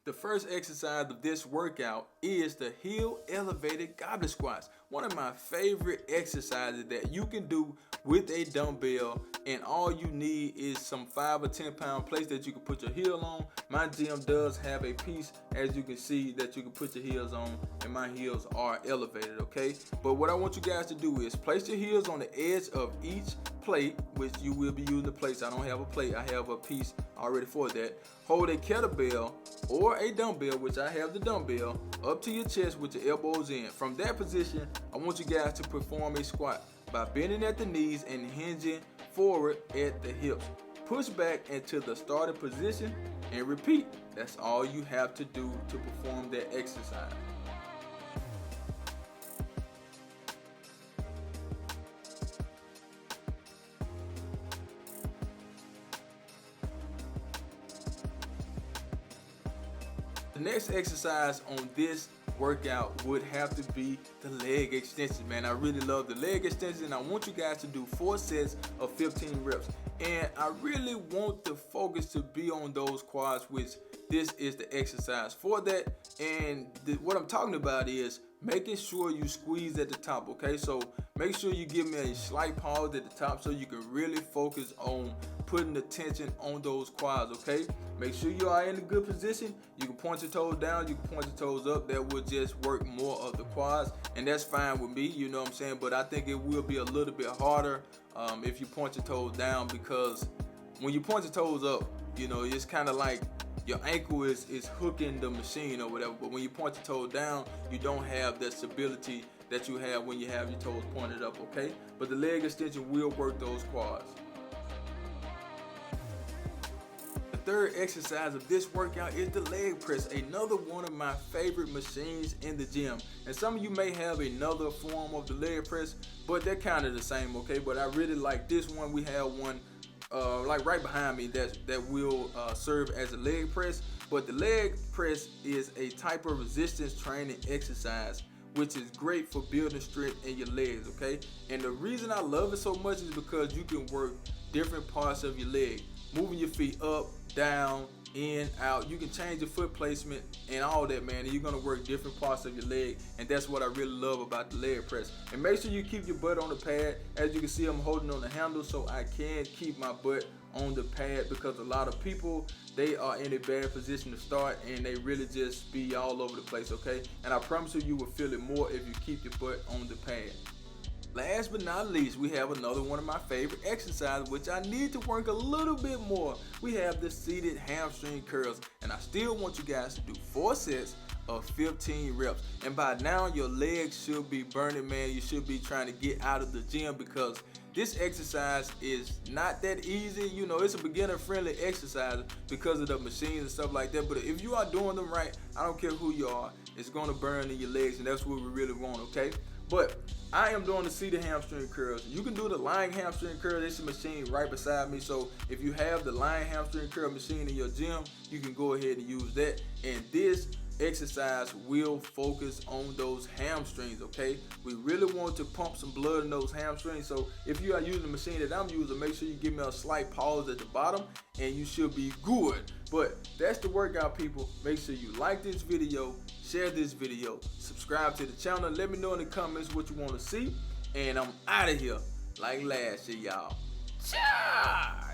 The first exercise of this workout is the heel elevated goblet squats. One of my favorite exercises that you can do with a dumbbell, and all you need is some 5 or 10 pound plates that you can put your heel on. My gym does have a piece, as you can see, that you can put your heels on, and my heels are elevated, okay? But what I want you guys to do is place your heels on the edge of each plate, which you will be using the plates. I don't have a plate, I have a piece already for that. Hold a kettlebell or a dumbbell, which I have the dumbbell, up to your chest with your elbows in. From that position, I want you guys to perform a squat by bending at the knees and hinging forward at the hips. Push back into the starting position and repeat. That's all you have to do to perform that exercise. The next exercise on this workout would have to be the leg extension, man. I really love the leg extension. I want you guys to do 4 sets of 15 reps. And I really want the focus to be on those quads, which this is the exercise for that. And what I'm talking about is making sure you squeeze at the top, okay? So make sure you give me a slight pause at the top so you can really focus on putting the tension on those quads, okay? Make sure you are in a good position. You can point your toes down, you can point your toes up. That will just work more of the quads, and that's fine with me, you know what I'm saying? But I think it will be a little bit harder if you point your toes down, because when you point your toes up, you know, it's kind of like your ankle is hooking the machine or whatever. But when you point your toe down, you don't have that stability that you have when you have your toes pointed up, okay? But the leg extension will work those quads. The third exercise of this workout is the leg press, another one of my favorite machines in the gym. And some of you may have another form of the leg press, but they're kind of the same, okay? But I really like this one. We have one like right behind me that will serve as a leg press. But the leg press is a type of resistance training exercise which is great for building strength in your legs, okay? And the reason I love it so much is because you can work different parts of your leg, moving your feet up, down, in, out. You can change your foot placement and all that, man, and you're gonna work different parts of your leg, and that's what I really love about the leg press. And make sure you keep your butt on the pad. As you can see, I'm holding on the handle so I can keep my butt on the pad, because a lot of people, they are in a bad position to start and they really just be all over the place, okay? And I promise you will feel it more if you keep your butt on the pad. Last but not least, we have another one of my favorite exercises, which I need to work a little bit more. We have the seated hamstring curls, and I still want you guys to do 4 sets of 15 reps. And by now, your legs should be burning, man. You should be trying to get out of the gym, because this exercise is not that easy. You know, it's a beginner-friendly exercise because of the machines and stuff like that. But if you are doing them right, I don't care who you are, it's gonna burn in your legs, and that's what we really want, okay? But I am doing the seated hamstring curls. You can do the lying hamstring curl. There's a machine right beside me. So if you have the lying hamstring curl machine in your gym, you can go ahead and use that. And this exercise will focus on those hamstrings, okay? We really want to pump some blood in those hamstrings. So if you are using the machine that I'm using, make sure you give me a slight pause at the bottom and you should be good. But that's the workout, people. Make sure you like this video, share this video, subscribe to the channel. Let me know in the comments what you want to see. And I'm out of here like last year, y'all. Ciao!